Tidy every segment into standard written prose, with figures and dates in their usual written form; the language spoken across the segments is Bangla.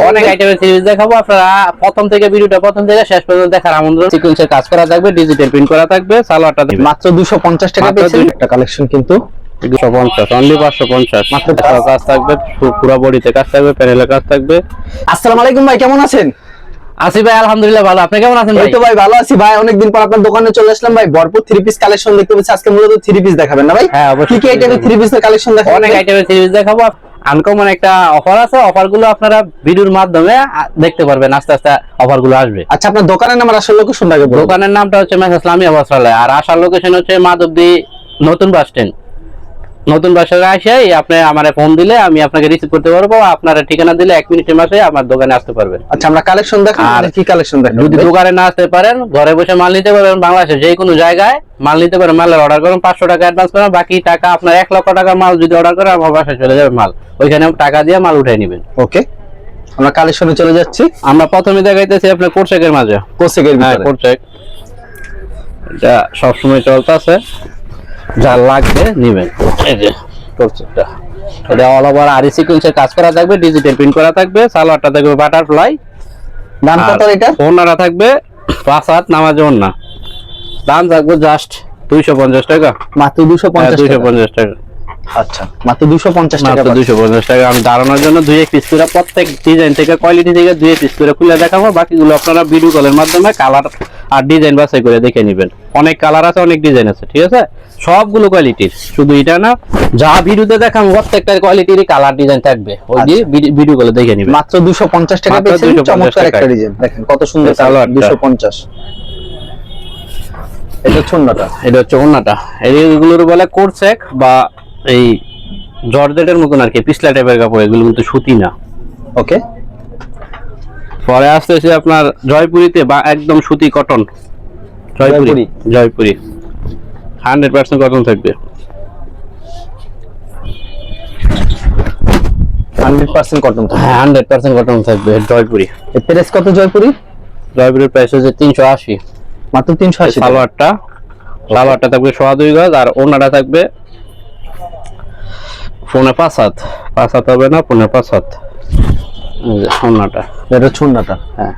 অনেক আইটেমের সিরিজ দেখাবো, আপনারা প্রথম থেকে ভিডিওটা প্রথম থেকে শেষ পর্যন্ত দেখার আমন্ত্রণ। সিকোয়েন্সের কাজ করা থাকবে, ডিজিটাল প্রিন্ট করা থাকবে, সালোয়ারটা মাত্র 250 টাকা পেয়েছেন। একটা কালেকশন কিন্তু 250 অনলি 550 মাত্র। কাজ থাকবে, পুরো বডিতে কাজ থাকবে, প্যানেলে কাজ থাকবে। আসসালামু আলাইকুম ভাই, কেমন আছেন? আসি ভাই, আলহামদুলিল্লাহ ভালো। আপনি কেমন আছেন ভাই? এই তো ভাই ভালো আছি ভাই, অনেকদিন পর আপনার দোকানে চলে আসলাম ভাই। ভরপুর থ্রি পিস কালেকশন দেখতে পাচ্ছি। আজকে মূলত থ্রি পিস দেখাবেন না ভাই? হ্যাঁ অবশ্যই। কি কি আইটেমের থ্রি পিসের কালেকশন দেখাবেন? অনেক আইটেমের সিরিজ দেখাবো। আনকমন একটা অফার আছে, অফারগুলো আপনারা ভিডিওর মাধ্যমে দেখতে পারবেন। আস্তে আস্তে অফারগুলো আসবে। আচ্ছা, আপনার দোকানের নাম আর আসল লোকেশনটা আগে বলুন। দোকানের নামটা হচ্ছে মেসার্স ইসলামিয়া বস্ত্রালয়, আর আসার লোকেশন হচ্ছে মাধবদী নতুন বাস স্ট্যান্ড। নতুন বাসায় আসে আপনি আমারে ফোন দিলে আমি আপনাকে রিসিভ করতে পারবো। আপনার ঠিকানা দিলে 1 মিনিটের মাঝে আমার দোকানে আসতে পারবেন। আচ্ছা, আমরা কালেকশন দেখাবো। আর কি কালেকশন দেখাবো? যদি দোকানে না আসতে পারেন, ঘরে বসে মাল নিতে পারবেন। বাংলাদেশের যে কোনো জায়গায় মাল নিতে পারেন। মালের অর্ডার করুন, 500 টাকা অ্যাডভান্স করেন, বাকি টাকা আপনার 1 লক্ষ টাকা মাল যদি অর্ডার করেন আমার বাসায় চলে যাবে মাল। ওইখানে টাকা দিয়ে মাল উঠিয়ে নেবেন। ওকে, আমরা কালেকশনে চলে যাচ্ছি। আমরা প্রথমে দেখাইতেছি আপনার কোরসেকের মাঝে। কোসেকের হ্যাঁ ভিতরে কোরসেক, এটা সবসময় চলতেছে, যা লাগবে নিবেন। এই যে কোরসেকটা, এটা অল ওভার আরি সিকোয়েন্সের কাজ করা থাকবে, ডিজিটাল প্রিন্ট করা থাকবে, সালোয়ারটা থাকবে বাটারফ্লাই। দাম কত এটা? ওন্নাটা থাকবে 5 হাত নামাজে ওন্না। দাম থাকবে জাস্ট 250 টাকা। মাত্র 250 টাকা। 250 টাকা। আচ্ছা, মাত্র 250 টাকা। মাত্র 250 টাকা। আমি দাঁড়ানোর জন্য 2 পিস করে প্রত্যেক ডিজাইন থেকে কোয়ালিটি থেকে 2 পিস করে খুলে দেখাবো। বাকিগুলো আপনারা ভিডিও কলের মাধ্যমে কালার আর ডিজাইন বাছাই করে দেখে নেবেন। অনেক কালার আছে, অনেক ডিজাইন আছে, ঠিক আছে? সবগুলো কোয়ালিটির, শুধু এটা না, যা ভিডিওতে দেখাবো প্রত্যেকটা কোয়ালিটির কালার ডিজাইন থাকবে। ওই যে ভিডিও কলে দেখে নেবেন। মাত্র 250 টাকা পেয়েছেন। চমৎকার একটা ডিজাইন, দেখেন কত সুন্দর কালার। 250। এটা ছন্নাটা, এটা হচ্ছে ওন্নাটা। এইগুলোর বলে কোরসেক বা এই জর্জেটের মতন আর কি, পিছলা টাইপের কাপড়। এগুলো কিন্তু সুতি না। ওকে, পরে আসতেছে আপনার জয়পুরিতে বা একদম সুতি কটন। জয়পুরি 100% কটন থাকবে। 100% কটন। হ্যাঁ 100% কটন থাকবে জয়পুরি। এর প্রাইস কত জয়পুরি? জয়পুরির প্রাইস হচ্ছে 380। মাত্র 380। সালোয়ারটা থাকবে 2.5 গজ, আর ওন্নাটা থাকবে 5.5 হাত। 5 হাত হবে না, 5.5 হাত। ওন্নাটা, এটা ছন্নাটা। হ্যাঁ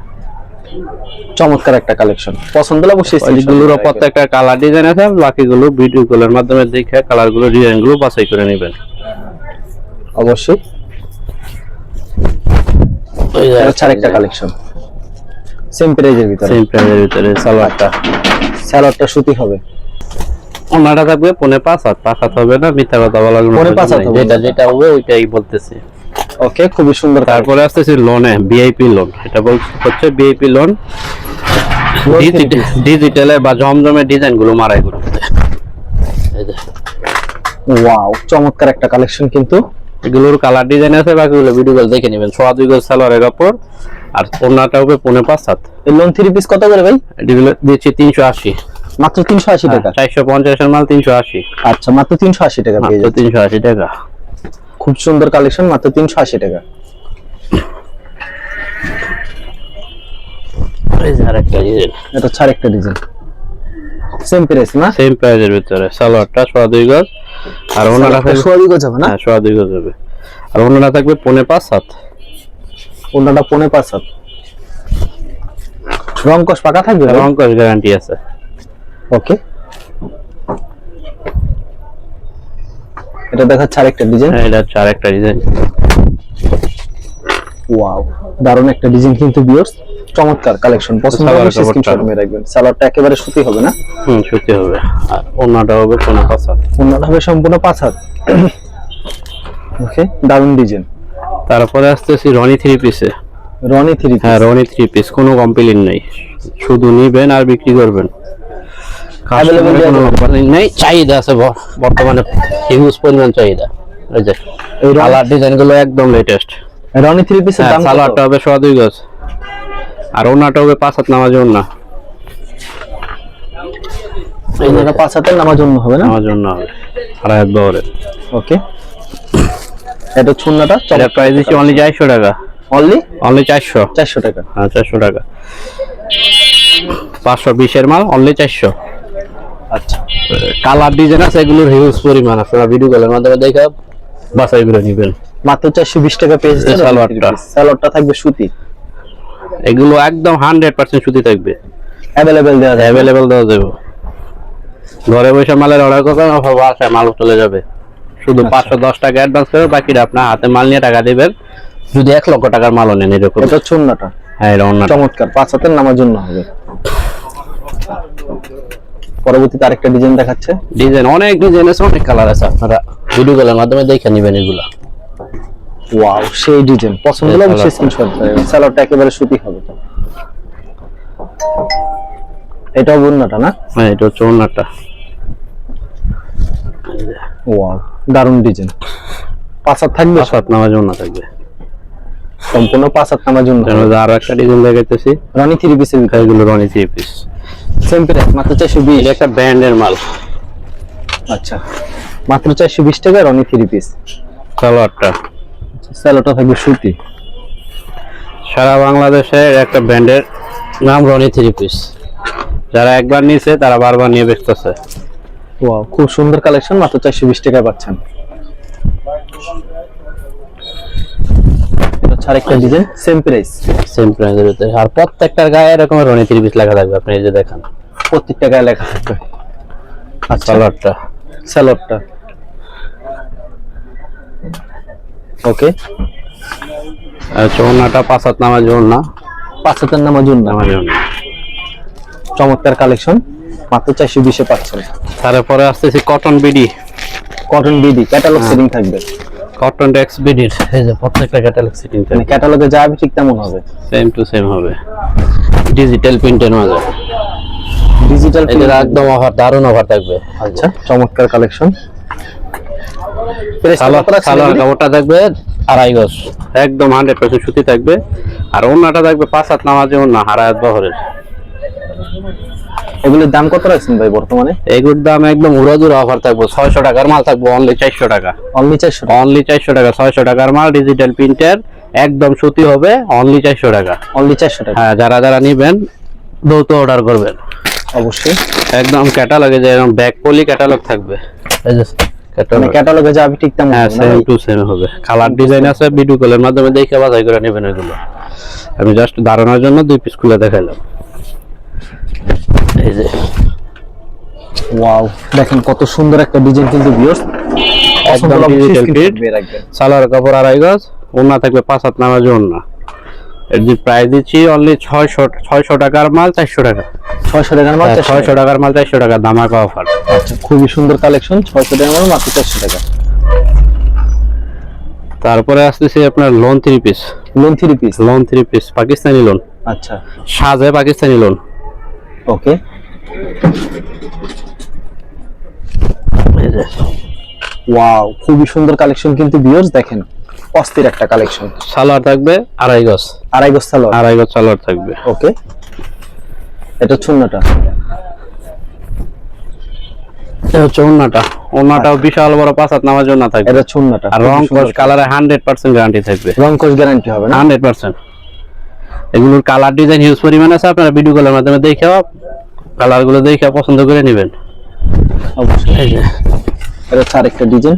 চমৎকার একটা কালেকশন। পছন্দ হলে অবশ্যই এগুলোর প্রত্যেকটা কালার ডিজাইন আছে। বাকিগুলো ভিডিও কলের মাধ্যমে দেখে কালারগুলো ডিজাইনগুলো বাছাই করে নেবেন অবশ্যই। এটা আরেকটা কালেকশন, সেম প্রাইজের ভিতরে। সালোয়ারটা সুতি হবে। ওনাটা থাকবে 5.5 হাত। 5 হাত হবে না, মিথ্যা কথা বলা যাবে না। 5.5 হাত হবে। যেটা হবে ওইটাই বলতেছি। ওকে, খুবই সুন্দর। তারপরে আসতেছে লোনে, ভিআইপি লোন। এটা হচ্ছে ভিআইপি লোন। ডিজিটালে বা জমজমে ডিজাইনগুলো মারাই করতে। এই যে ওয়াও, চমৎকার একটা কালেকশন কিন্তু। এগুলোর কালার ডিজাইন আছে, বাকিগুলো ভিডিও কল দেখে নেবেন। 2.5 গজ সালোয়ারের কাপড়, আর ওন্নাটা হবে 5.5 হাত। এই লোন থ্রি পিস কত করে ভাই? এগুলো দিচ্ছি 380। মাত্র 380 টাকা। 450 এর মাল 380। আচ্ছা, মাত্র 380 টাকা পেয়ে যাবেন। 380 টাকা। খুব সুন্দর কালেকশন, মাত্র 380 টাকা। এই যে আরেকটা ডিজাইন। এটা ছাড় একটা ডিজাইন, সেম প্রাইস না? সেম প্রাইসের ভিতরে। সালোয়ারটা 2.5 গজ, আর ওন্নাটা থাকবে 2.5 গজ হবে না? হ্যাঁ 2.5 গজ হবে, আর ওন্নাটা থাকবে 5.5 হাত। ওন্নাটা 5.5 হাত। রং কস পাকা থাকবে? রং কস গ্যারান্টি আছে। ওকে, এটা দেখাচ্ছে আরেকটা ডিজাইন। হ্যাঁ এটা হচ্ছে আরেকটা ডিজাইন। ওয়াও, দারুণ একটা ডিজাইন কিন্তু ভিউয়ার্স। চমৎকার কালেকশন। পছন্দ হলে স্ক্রিনশট মেরে রাখবেন। সালোয়ারটা একেবারে সুতি হবে না? সুতি হবে, আর ওন্নাটা হবে 5.5 হাত। ওন্নাটা হবে সম্পূর্ণ 5 হাত। ওকে, দারুণ ডিজাইন। তারপরে আসতেছি রনি 3 পিসে। রনি 3 পিস। হ্যাঁ রনি 3 পিস, কোনো কমপ্লেইন নাই, শুধু নিবেন আর বিক্রি করবেন। নেই, চাহিদা আছে বর্তমানে, হিউজ পরিমাণ চাহিদা। এই যে এই কালার ডিজাইনগুলো একদম লেটেস্ট। রনি 3 পিসের দাম কত? সালোয়ারটা হবে 2.5 গজ, আর ওন্নাটা হবে 5 হাত নামাজে ওন্না। ওন্নাটা 5 হাতের নামার জন্য হবে না? নামাজ ওন্না হবে 2.5 হাত বহরের। ওকে, এটা ছন্নাটা। এটা প্রাইস দিচ্ছি অনলি 400 টাকা। অনলি 400 টাকা। হ্যাঁ 400 টাকা। 520 এর মাল অনলি 400। আচ্ছা, কালার ডিজাইন আছে, এগুলোর হিউজ পরিমাণ। আপনারা ভিডিও কলের মাধ্যমে দেখে বাছাই করে নেবেন। মাত্র 420 টাকা পেয়ে যাচ্ছেন সালোয়ারটা। সালোয়ারটা থাকবে সুতি, এগুলো একদম 100% সুতি থাকবে, अवेलेबल দেওয়া যাবে। অ্যাভেলেবেল দেওয়া যাবে। ঘরে বসে মালের অর্ডার করবেন, বাসায় মাল চলে যাবে। শুধু 510 টাকা অ্যাডভান্স করে বাকিটা আপনার হাতে মাল নিয়ে টাকা দিবেন। যদি 1 লক্ষ টাকার মালও নেন এরকম। এটা চুন্নাটা হ্যাঁ, এটা অন্য চমৎকার, 5 হাতের নামার জন্য হবে। পরবর্তীতে আরেকটা ডিজাইন দেখাচ্ছে। ডিজাইন, অনেক ডিজাইন আছে, অনেক কালার আছে, আপনারা ভিডিও কলের মাধ্যমে দেখে নেবেন এগুলো। ওয়াও, সেই ডিজাইন পছন্দ হলে অবশ্যই স্ক্রিনশট দেবেন। সালোয়ারটা একেবারে সুতি হবে। এটাও বন্যাটা না? হ্যাঁ, এটা হচ্ছে অন্যটা। ওয়াও, দারুণ ডিজাইন। 5 হাত থাকবে, 5 হাত নামার জন্য থাকবে, সম্পূর্ণ 5 হাত নামার জন্য। আরো একটা ডিজাইন দেখাইতেছি, রানী 3 পিসের ভিতরে এগুলো রনি 3 পিস, সেম প্রাইস মাত্র 420। এটা একটা ব্র্যান্ডের মাল। আচ্ছা, মাত্র 420 টাকা রানী 3 পিস। সালোয়ারটা, সালোয়ারটা থাকবে সুতি। সারা বাংলাদেশের একটা ব্র্যান্ডের নাম রনি 3 পিস। যারা একবার নিয়েছে তারা বারবার নিয়ে বেচতেছে। ওয়াও, খুব সুন্দর কালেকশন, মাত্র 420 টাকায় পাচ্ছেন। এটা ছাড়া একটা ডিজাইন, সেম প্রাইস, সেম প্রাইসের ভিতরে, আর প্রত্যেকটার গায়ে এরকম রনি 3 পিস লেখা থাকবে। আপনি এই যে দেখেন, প্রত্যেকটা গায়ে লেখা থাকবে। আচ্ছা, সালোয়ারটা, সালোয়ারটা ওকে। আর চৌনাটা 5 হাত নামার জন্য, 5 হাতের নামার জন্য নামার জন্য। চমৎকার কালেকশন, মাত্র 420 এ পাচ্ছেন। তারপরে আসতেছি cotton BD, cotton BD catalogue setting থাকবে। কটন ডেক্স বিডির এই যে প্রত্যেকটা ক্যাটালগ সেটিং মানে থাকবে, ক্যাটালগে যা হবে ঠিক তেমন হবে, সেম টু সেম হবে। ডিজিটাল প্রিন্টের মাঝে ডিজিটাল এদের একদম অফার, দারুণ অফার থাকবে। আচ্ছা, চমৎকার কালেকশন। সালোয়ার কাপড়টা থাকবে 2.5 গজ, একদম 100% সুতি থাকবে। আর ওন্নাটা থাকবে 5 হাত নামাজে ওন্না, হারায়াত বহরের। এগুলোর দাম কত রাখছেন ভাই বর্তমানে? এগুলোর দাম একদম উড়াদুরা অফার থাকবে। 600 টাকার মাল থাকবে অনলি 400 টাকা, অনলি 400 টাকা। অনলি 400 টাকা। 600 টাকার মাল ডিজিটাল প্রিন্টের, একদম সুতি হবে, অনলি 400 টাকা। অনলি 400 টাকা। হ্যাঁ, যারা যারা নেবেন দ্রুত অর্ডার করবেন। অবশ্যই একদম ক্যাটালগে যে এরকম ব্যাক পলি ক্যাটালগ থাকবে, এই যে মানে ক্যাটালগ। ক্যাটালগে যা হবে ঠিক তেমন হ্যাঁ, হবে না সেম ভাই? টু সেম হবে। কালার ডিজাইন আছে, ভিডিও কলের মাধ্যমে দেখে বাছাই করে নেবেন এগুলো। আমি জাস্ট ধারণার জন্য 2 পিস খুলে দেখাইলাম। এই যে ওয়াও, দেখেন কত সুন্দর একটা ডিজাইন কিন্তু ভিউয়ার্স। একদম ডিজিটাল প্রিন্ট, সালোয়ার কাপড় 2.5 গজ, ওন্না থাকবে 5 হাত নামাজে ওন্না। এর যে প্রাইস দিচ্ছি অনলি 600 টাকার মাল 400 টাকা। 600 টাকার মাল 600 টাকার মাল 400 টাকা, ধামাকা অফার। আচ্ছা, খুবই সুন্দর কালেকশন। 600 টাকার মাল মাত্র 400 টাকা। তারপরে আসতেছি আপনার loan 3 piece, loan 3 piece. Loan 3 piece Pakistani loan, আচ্ছা, সাজে পাকিস্তানি লোন। ওকে। এই যে ওয়াও, খুবই সুন্দর কালেকশন কিন্তু ভিউয়ার্স, দেখেন অস্থির একটা কালেকশন। সালোয়ার থাকবে 2.5 গজ, 2.5 গজ সালোয়ার। 2.5 গজ সালোয়ার থাকবে। ওকে, এটা চুন্নাটা। এটা হচ্ছে ওন্নাটা, ওন্নাটাও বিশাল বড় 5 হাত নামার জন্য থাকবে। এটা চুন্নাটা। আর রং কস কালারে 100% গ্যারান্টি থাকবে, রং কোর্স গ্যারান্টি হবে না? 100%। এগুলোর কালার ডিজাইন হিউজ পরিমাণ আছে, আপনারা ভিডিও কলের মাধ্যমে দেখে কালার গুলো দেখে পছন্দ করে নেবেন। অবশ্যই। এই যে এটা হচ্ছে আরেকটা ডিজাইন।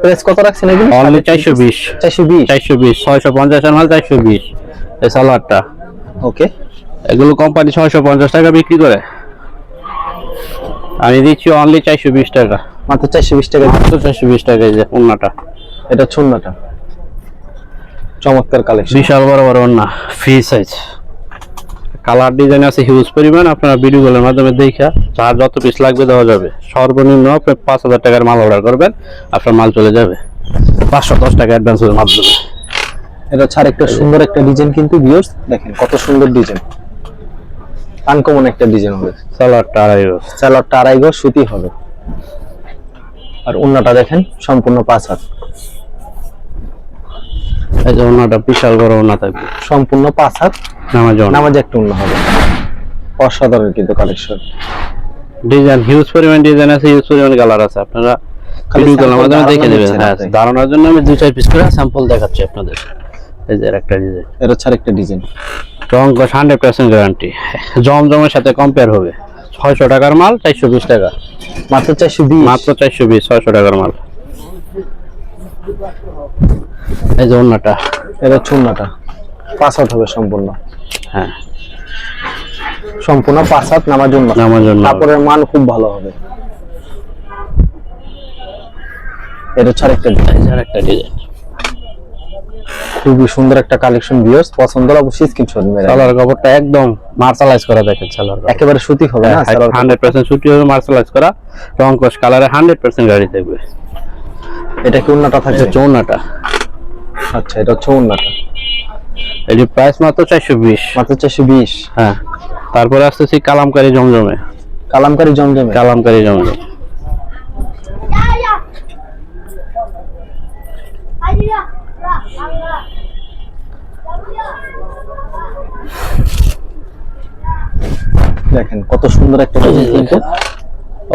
প্রাইস কত রাখছেন এগুলো? অনলি 420, 420। 420, 650 এর মাল 420। এই সালোয়ারটা, ওকে। এগুলো কোম্পানি 650 টাকা বিক্রি করে, আমি দিচ্ছি অনলি 420 টাকা, মাত্র 420 টাকা। মাত্র 420 টাকা। এই যে ওন্নাটা, এটা চুন্নাটা, চমৎকার কালেকশন। বিশাল বড় বড় ওন্না, ফ্রি সাইজ। কালার ডিজাইন আছে হিউজ পরিমাণ, আপনারা ভিডিও কলের মাধ্যমে দেখে যার যত পিস লাগবে দেওয়া যাবে। সর্বনিম্ন আপনি 5000 টাকার মাল অর্ডার করবেন, আপনার মাল চলে যাবে 510 টাকা অ্যাডভান্সের মাধ্যমে। এটা হচ্ছে আরেকটা সুন্দর একটা ডিজাইন কিন্তু ভিউয়ার্স, দেখেন কত সুন্দর ডিজাইন। আনকমন একটা ডিজাইন হবে। সালোয়ারটা 2.5 গজ, সালোয়ারটা 2.5 গজ সুতি হবে। আর ওন্নাটা দেখেন সম্পূর্ণ 5 হাত। এই যে ওন্নাটা বিশাল বড় ওন্না থাকবে, সম্পূর্ণ 5 হাত নামাজ ওন্না। নামাজে একটা ওন্না হবে। অসাধারণ কিন্তু কালেকশন। ডিজাইন হিউজ পরিমাণ ডিজাইন আছে, হিউজ পরিমাণ কালার আছে, আপনারা ভিডিও কলের মাধ্যমে দেখে নেবেন। হ্যাঁ, ধারণার জন্য আমি 2-4 পিস করে স্যাম্পল দেখাচ্ছি আপনাদের। এই যে একটা ডিজাইন, এটা হচ্ছে আরেকটা ডিজাইন। রং কস 100% গ্যারান্টি, জমজমের সাথে কম্পেয়ার হবে। 600 টাকার মাল 420 টাকা, মাত্র 420। মাত্র 420, 600 টাকার মাল। এই যে ওন্নাটা, এটা চুন্নাটা 5 হাত হবে সম্পূর্ণ। হ্যাঁ সম্পূর্ণ 5 হাত নামার জন্য। কাপড়ের মান খুব ভালো হবে। এটা ছাড়া একটা ডিজাইন, খুবই সুন্দর একটা কালেকশন ভিউয়ার্স, পছন্দ হলে অবশ্যই স্ক্রিনশট মেরে। সালোয়ার কাপড়টা একদম মার্শালাইজ করা, দেখেন সালোয়ার একেবারে সুতি হবে না, সালোয়ার 100% সুতি হবে, মার্শালাইজ করা, রং কস কালারে 100% গাড়ি থাকবে। এটা কি ওন্নাটা থাকবে? চৌনাটা। আচ্ছা, এটা হচ্ছে ওন্নাটা। এর প্রাইস মাত্র 420। মাত্র 420। হ্যাঁ, তারপরে আসতেছি কালামকারী জমজমে। কালামকারী জমজমে। কালামকারী জমজম, দেখেন কত সুন্দর একটা ডিজাইন, কিন্তু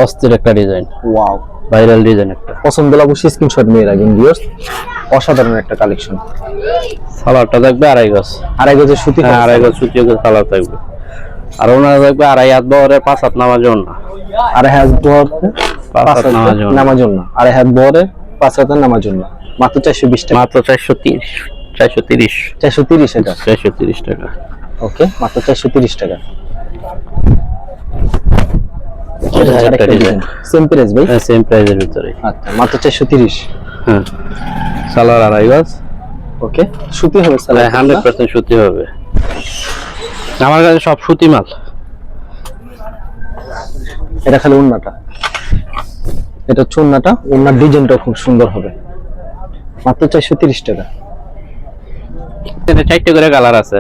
অস্থির একটা ডিজাইন, ওয়াও, ভাইরাল ডিজাইন একটা। পছন্দ হলে অবশ্যই স্ক্রিনশট নিয়ে রাখবেন ভিউয়ার্স, অসাধারণ একটা কালেকশন। সালোয়ারটা থাকবে 2.5 গজ, 2.5 গজের সুতি। 2.5 গজ সুতি সালোয়ার থাকবে, আর ওনারা থাকবে 2.5 হাত বহরের 5 হাত নামার জন্য। 2.5 হাত বহর 5 হাত নামার জন্য, 2.5 হাত বহরে 5 হাত নামার জন্য মাত্র 420 টাকা। মাত্র 430। 430 এটা 430 টাকা। ওকে, মাত্র 430 টাকা। সেম প্রাইস ভাই? হ্যাঁ, সেম প্রাইসের ভিতরে। আচ্ছা, মাত্র 430। হ্যাঁ, সালোয়ার 2.5 গজ। ওকে, সুতি হবে সালোয়ার? 100% সুতি হবে, আমার কাছে সব সুতি মাল। এটা খালি ওন্নাটা, এটা হচ্ছে ওন্নাটা, ওন্নার ডিজাইনটা খুব সুন্দর হবে। মাত্র 430 টাকা। এখানে 4টে করে কালার আছে,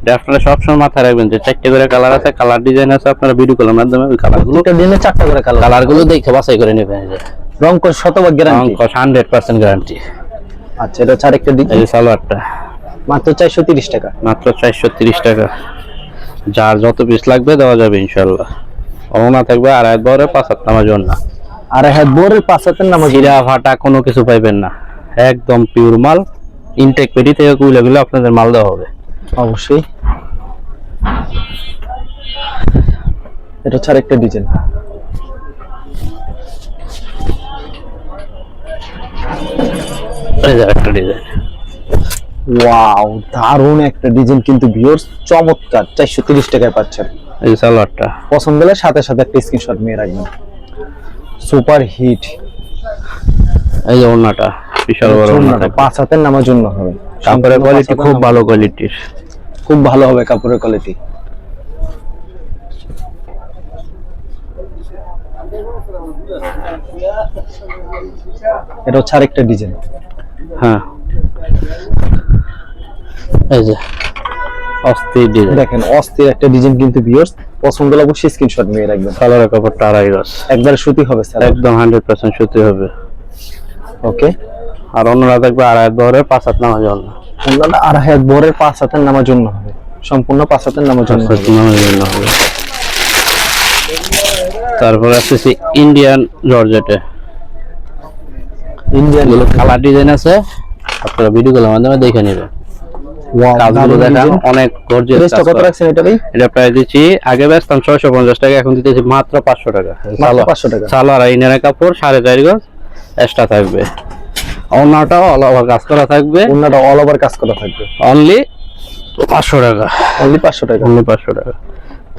এটা আপনারা সবসময় মাথায় রাখবেন যে 4টে করে কালার আছে, কালার ডিজাইন আছে। আপনারা ভিডিও কলের মাধ্যমে ওই কালারগুলো, এটা দিনে 4টা করে কালারগুলো দেখে বাছাই করে নেবেন। রং কোন শতভাগ গ্যারান্টি? 100% গ্যারান্টি। আচ্ছা, এটা হচ্ছে আরেকটা ডিজাইন। এই সালোয়ারটা মাত্র 430 টাকা। মাত্র 430 টাকা। যার যত পিস লাগবে দেওয়া যাবে ইনশাআল্লাহ। ওনা থাকবে 2.5 হাত বহরে 5 হাত নামার জন্য। 2.5 হাত বহরে 5 হাতের নামাজ। জিরা ফাটা কোনো কিছু পাইবেন না, একদম পিওর মাল। ইনটেক পেটি থেকে কুইলাগুলো আপনাদের মাল দেওয়া হবে অবশ্যই। এটা হচ্ছে আরেকটা ডিজাইন। এই যে একটা ডিজাইন, ওয়াও, দারুণ একটা ডিজাইন কিন্তু ভিউয়ার্স, চমৎকার। 430 টাকায় পাচ্ছেন। এই সালোয়ারটা পছন্দ হলে সাথে সাথে একটা স্ক্রিনশট নিয়ে রাখবেন। Super hit. এই যে ওন্নাটা বিশাল বড় ওন্না, 5 হাতের নামার জন্য হবে। কাপড়ের কোয়ালিটি খুব ভালো কোয়ালিটির, খুব ভালো হবে কাপড়ের কোয়ালিটি। এটা হচ্ছে আরেকটা ডিজাইন। হ্যাঁ, এই যে অস্থির ডিজাইন, দেখেন অস্থির একটা ডিজাইন কিন্তু ভিউয়ার্স, পছন্দ হলে অবশ্যই স্ক্রিনশট নিয়ে রাখবেন। কালারের কাপড়টা 2.5 গজ, একবারে সুতি হবে স্যার, একদম 100% সুতি হবে। ওকে, আর অন্যরা থাকবে 2.5 হাত বহরে 5 হাত নামার জন্য। ওনারা 2.5 হাত বহরের 5 হাতের নামার জন্য হবে, সম্পূর্ণ 5 হাতের নামার জন্য হবে। তারপরে আসছে ইন্ডিয়ান জর্জেটে। ইন্ডিয়ান গুলো কালার ডিজাইন আছে, আপনারা ভিডিও কলের মাধ্যমে দেখে নেবেন। কাজগুলো দেখেন অনেক গর্জিয়াস। প্রাইসটা কত রাখছেন এটা ভাই? এটা প্রাইস দিচ্ছি, আগে বেচতাম 650 টাকা, এখন দিতেছি মাত্র 500 টাকা। মাত্র 500 টাকা। সালোয়ার আর ইনারের কাপড় 4.5 গজ এক্সট্রা থাকবে। ওন্নাটাও অল ওভার কাজ করা থাকবে, ওন্নাটা অল ওভার কাজ করা থাকবে। অনলি 500 টাকা। অনলি 500 টাকা। অনলি 500 টাকা।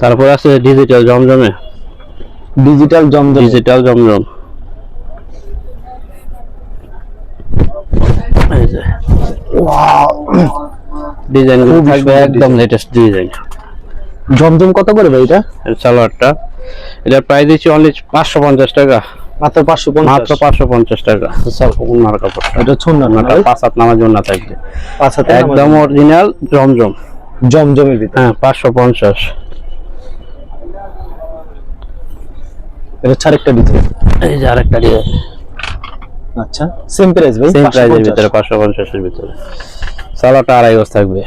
তারপর আছে ডিজিটাল জমজমে। ডিজিটাল জমজম। ডিজিটাল জমজম, এই যে ওয়াও, ডিজাইন গুলো থাকবে একদম লেটেস্ট ডিজাইন। জমজম কত করে ভাই এটা? সালোয়ারটা এটা প্রাইস দিচ্ছি অনলি 550 টাকা। মাত্র 550। মাত্র 550 টাকা। ওনার কাপড়টা, এটা ছন্না না, 5 হাত নামার জন্য থাকবে, 5 হাতের একদম অরিজিনাল জমজম। জমজমের ভিতরে। হ্যাঁ, 550। এটা হচ্ছে আরেকটা ডিজাইন। এই যে আরেকটা ডিজাইন। আচ্ছা, সেম প্রাইস ভাই? সেম প্রাইসের ভিতরে 550 এর ভিতরে। সালোয়ারটা 2.5 গজ থাকবে,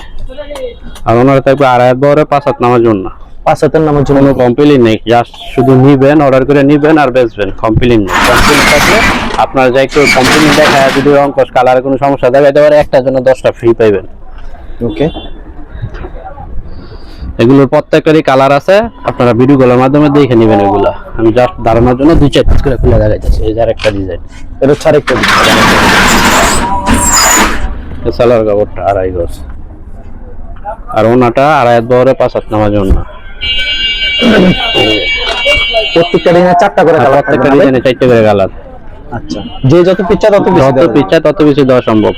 আর ওনার থাকবে 2.5 হাত বহরে 5 হাত নামার জন্য। 5 হাতের নামার জন্য কোনো কমপ্লেইন নেই, জাস্ট শুধু নিবেন, অর্ডার করে নিবেন আর বেচবেন। কমপ্লেইন নেই। কমপ্লেইন থাকলে আপনারা যাই একটু কমপ্লেইন দেখায়, যদি অঙ্কশ কালারে কোনো সমস্যা দেখাইতে পারে, একটার জন্য 10টা ফ্রি পাইবেন। ওকে, এগুলোর প্রত্যেকটারই কালার আছে, আপনারা ভিডিও কলের মাধ্যমে দেখে নেবেন। এগুলা আমি জাস্ট ধারণার জন্য 2-4 পিস করে খুলে দেখাইতেছি। এই যে আরেকটা ডিজাইন। এটা হচ্ছে আরেকটা ডিজাইন। সালোয়ার কাপড়টা 2.5 গজ, আর ওনাটা 2.5 হাত বহরে 5 হাত নামার জন্য। প্রত্যেকটা ডিজাইনে 4টা করে কালার, প্রত্যেকটা ডিজাইনে 4টা করে কালার। আচ্ছা, যে যত পিচ্চা তত বেশি যত দেওয়া যাবে। পিচ্চা তত বেশি দেওয়া সম্ভব।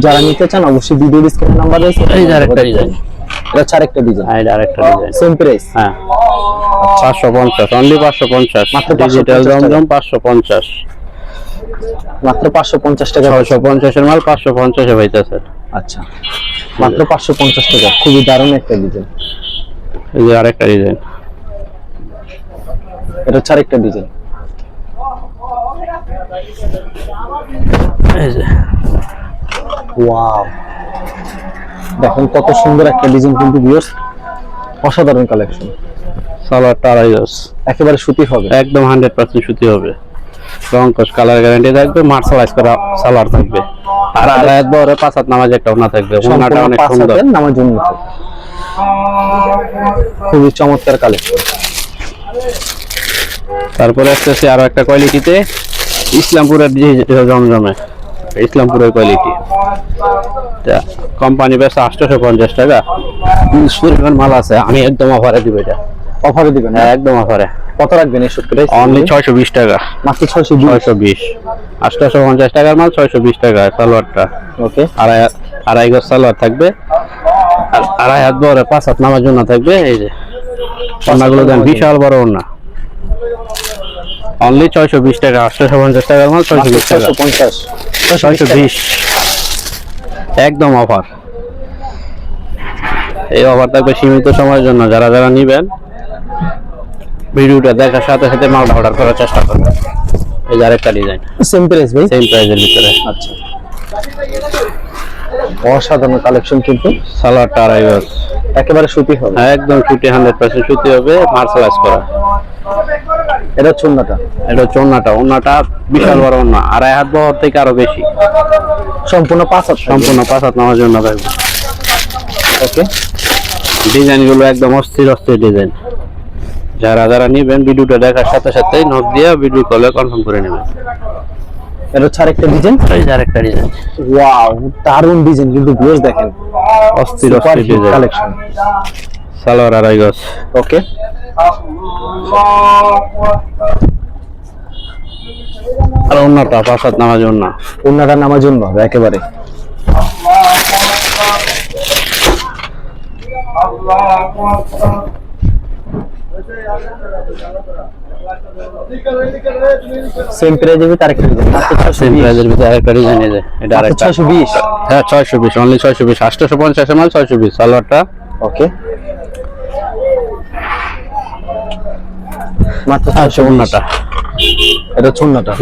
যারা নিতে চান অবশ্যই ভিডিও ডিসক্রিপশন নাম্বার রয়েছে। এই যে আরেকটা ডিজাইন, এটা হচ্ছে আরেকটা ডিজাইন, এই যে আরেকটা ডিজাইন, সেম প্রাইস। হ্যাঁ 550, অনলি 550, মাত্র ডিজিটাল 550 জমজম 550, মাত্র 550 টাকা। 650 এর মাল 550 এ পাইতেছে। আচ্ছা, মাত্র 550 টাকা, খুবই দারুণ একটা ডিজাইন। এই যে আরেকটা ডিজাইন, এটা হচ্ছে আরেকটা ডিজাইন। এই যে ওয়াও, দেখেন কত সুন্দর একটা ডিজাইন, কিন্তু ভিউয়ার্স অসাধারণ কালেকশন। সালোয়ারটা 2.5 গজ, একেবারে সুতি হবে, একদম 100% সুতি হবে, রং কস কালার গ্যারান্টি থাকবে, মার্শালাইজ করা সালোয়ার থাকবে, আর 2.5 হাত বহরে 5 হাত নামাজ একটা ওনা থাকবে। ওনাটা অনেক সুন্দর, নামার জন্য খুবই চমৎকার কালেকশন। তারপরে আসতেছে আরো একটা কোয়ালিটিতে ইসলামপুরের জমজমে, ইসলামপুরের কোয়ালিটি, কোম্পানি বেশ 850 টাকা, পরিমাণ মাল আছে, আমি একদম অফারে দিব। এটা অফারে দিবেন? হ্যাঁ একদম অফারে। কত রাখবেন এই শুট প্রাইস? অনলি 620 টাকা, মাত্র 620। 850 টাকার মাল 620 টাকা সালোয়ারটা। ওকে, আড়াই গজ সালোয়ার থাকবে, আর 2.5 হাত বড় 5 হাত নামার জন্য থাকবে। এই যে ওনাগুলো দেন, বিশাল বড় ওনা, অনলি 620 টাকা, 850 টাকার মাল 620 টাকা, 620 একদম অফার। এই অফার থাকবে সীমিত সময়ের জন্য, যারা যারা নিবেন ভিডিওটা দেখার সাথে সাথে মালটা অর্ডার করার চেষ্টা করবেন। এই যে আরেকটা ডিজাইন, সেম প্রাইস ভাই? সেম প্রাইসের ভিতরে। আচ্ছা, অসাধারণ কালেকশন, কিন্তু সালোয়ারটা 2.5 গজ, একেবারে সুতি হবে, একদম সুতি, 100% সুতি হবে, মার্শালাইজ করা। এটা চুন্নাটা, এটা হচ্ছে ওন্নাটা, ওন্নাটা বিশাল বড় ওন্না, 2.5 হাত বহর থেকে আরো বেশি, সম্পূর্ণ 5 হাত, সম্পূর্ণ 5 হাত নামার জন্য থাকবে। ওকে, ডিজাইন গুলো একদম অস্থির অস্থির ডিজাইন, যারা যারা নিবেন ভিডিওটা দেখার সাথে সাথে নক দিয়ে ভিডিও কলে কনফার্ম করে নেবেন। এটা হচ্ছে আরেকটা ডিজাইন। এই যে আরেকটা ডিজাইন, ওয়াও, দারুণ ডিজাইন, কিন্তু ভিউয়ার্স দেখেন অস্থির অস্থির ডিজাইন, কালেকশন। সালোয়ার 2.5 গজ, ওকে, আর ওন্নাটা 5 হাত নামার জন্য। ওন্নাটা নামার জন্য হবে একেবারে। সেম প্রাইজের ভিতরে আরেকটা ডিজাইন, সেম প্রাইজের ভিতরে আরেকটা ডিজাইন, এই যে এটা আরেকটা 620। হ্যাঁ 620, অনলি 620, 850 এর মাল 620 সালোয়ারটা। ওকে, মাত্র আচ্ছা, ওন্নাটা, এটা চুন্নাটা।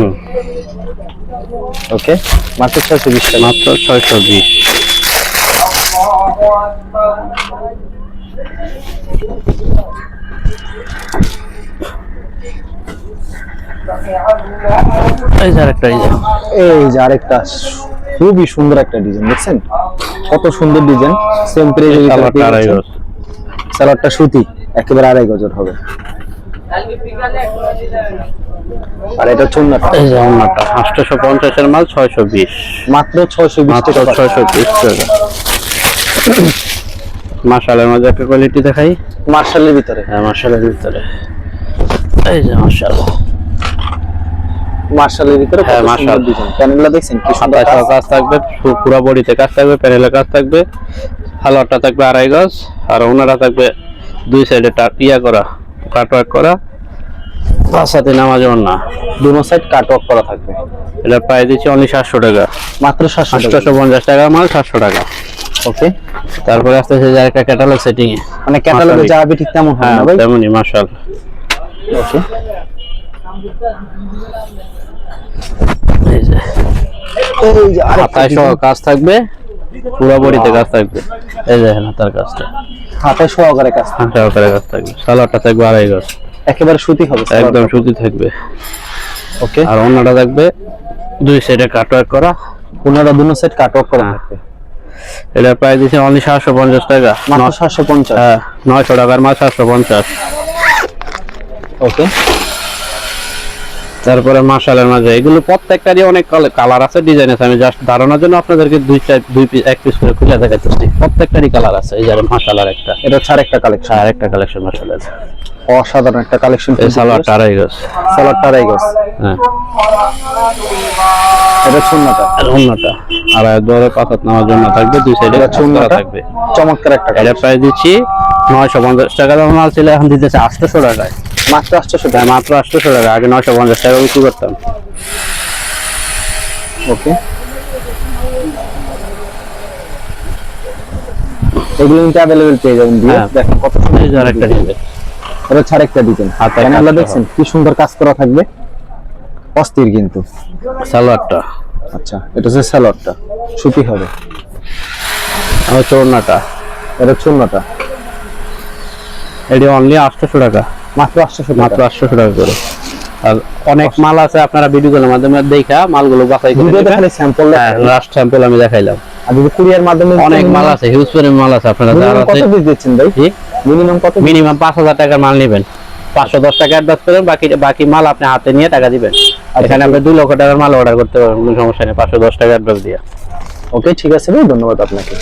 ওকে, মাত্র 620 টাকা, মাত্র 620। এই যে আরেকটা ডিজাইন, এই যে আরেকটা খুবই সুন্দর একটা ডিজাইন, দেখছেন কত সুন্দর ডিজাইন। সেম প্রাইজের ভিতরে সালোয়ারটা 2.5 গজ, সালোয়ারটা সুতি, একেবারে 2.5 গজের হবে, আর এটা চুন্নাটা। এই যে ওন্নাটা 850 এর মাল 620, মাত্র 620 মাত্র টাকা। 620 টাকা। মাশাআল্লাহর মধ্যে একটা কোয়ালিটি দেখাই, মার্শালের ভিতরে, হ্যাঁ মাশাআল্লাহর ভিতরে, এই যে মাশাআল্লাহ, মার্শালের ভিতরে হ্যাঁ, কত সুন্দর মার্শাল। ডিজাইন। প্যানেলটা দেখছেন কি সুন্দর হাতায় কাজ। কাজ থাকবে, পুরো বডিতে কাজ থাকবে, প্যানেলে কাজ থাকবে, সালোয়ারটা থাকবে 2.5 গজ, আর ওনারা থাকবে দুই সাইডে ইয়া করা, কাটওয়ার্ক করা, তার সাথে নামাজ ওন্না। দুনো সাইড কাটওয়ার্ক করা থাকবে। এটা প্রাইস দিচ্ছি অনলি 700 টাকা, মাত্র 700 টাকা। 850 টাকার মাল 700 টাকা। ওকে, তারপরে আসতেছে যে একটা ক্যাটালগ সেটিং এ, মানে ক্যাটালগে যা হবে ঠিক তেমন হবে হ্যাঁ না ভাই? তেমনই মাশাল। ওকে, এই যে এই যে আরেকটা হাতায় সহ ডিজাইন, কাজ থাকবে, পুরো বডিতে কাজ থাকবে, এই যে হাতার কাজটা, হাতে সহকারে কাজ, হাতার উপরে কাজ থাকবে, সালোয়ারটা থাকবে 2.5 গজ, একেবারে সুতি হবে, একদম সুতি থাকবে, ওকে। আর ওন্নাটা থাকবে দুই সাইডে কাটওয়ার্ক করা, ওনারা দুনো সাইড কাটওয়ার্ক করা থাকবে। এটা প্রাইস দিচ্ছি অনলি 750 টাকা, মাত্র 750। হ্যাঁ 900 টাকার মাল 750। ওকে, তারপরে মাশালের মাঝে এগুলো প্রত্যেকটারই অনেক কালার আছে, ডিজাইন আছে। আমি জাস্ট ধারণার জন্য আপনাদেরকে এক পিস করে খুলে দেখাচ্ছি। প্রত্যেকটারই কালার আছে। এই যে মাশালের একটা, এটা হচ্ছে আরেকটা কালেকশন, আরেকটা কালেকশন মাশালের। অসাধারণ একটা কালেকশন। এই সালোয়ারটা আড়াই গজ, সালোয়ারটা আড়াই গজ। হ্যাঁ এটা চুন্নাটা, আর অন্যটা আর ধরে পাতাত নেওয়ার জন্য থাকবে, দুই সাইডে চুন্না থাকবে। চমৎকার একটা এটা প্রাইস দিচ্ছি 950 টাকা। দাম মাল ছিল, এখন দিতেছে 800 টাকায়। মাত্র 800 টাকা। মাত্র 800 টাকা। আগে 950 টাকা বিক্রি করতাম। ওকে, এগুলো কিন্তু অ্যাভেলেবেল পেয়ে যাবেন দিয়ে। হ্যাঁ। দেখেন কত সুন্দর। এই যে আরেকটা ডিজাইন, এটা হচ্ছে আরেকটা ডিজাইন। হাতে কাজ প্যানেলটা করা। দেখছেন কি সুন্দর কাজ করা থাকবে, অস্থির কিন্তু। সালোয়ারটা, আচ্ছা, এটা হচ্ছে সালোয়ারটা, সুতি হবে। আর চোরনাটা, এটা চুন্নাটা, এটি অনলি 800 টাকা। মাত্র 800 মাত্র টাকা। 800 টাকা করে। আর অনেক মাল আছে, আপনারা ভিডিও কলের মাধ্যমে দেখা মালগুলো বাছাই করে ভিডিওতে নেবেন। খালি স্যাম্পল হ্যাঁ, লাস্ট স্যাম্পল আমি দেখাইলাম। আর যদি কুরিয়ার মাধ্যমে অনেক মাল আছে, হিউজ পরিমাণ মাল আছে। আপনারা যারা কত আছে, পিস দিচ্ছেন ভাই? জি, মিনিমাম কত? মিনিমাম 5000 টাকার মাল নেবেন। 510 টাকা অ্যাডভান্স করেন, বাকি মাল আপনি হাতে নিয়ে টাকা দিবেন। এখানে আপনি 2 লক্ষ টাকার মাল অর্ডার করতে পারবেন, কোনো সমস্যা নেই। 510 টাকা অ্যাডভান্স দিয়ে। ওকে, ঠিক আছে ভাই, ধন্যবাদ আপনাকে।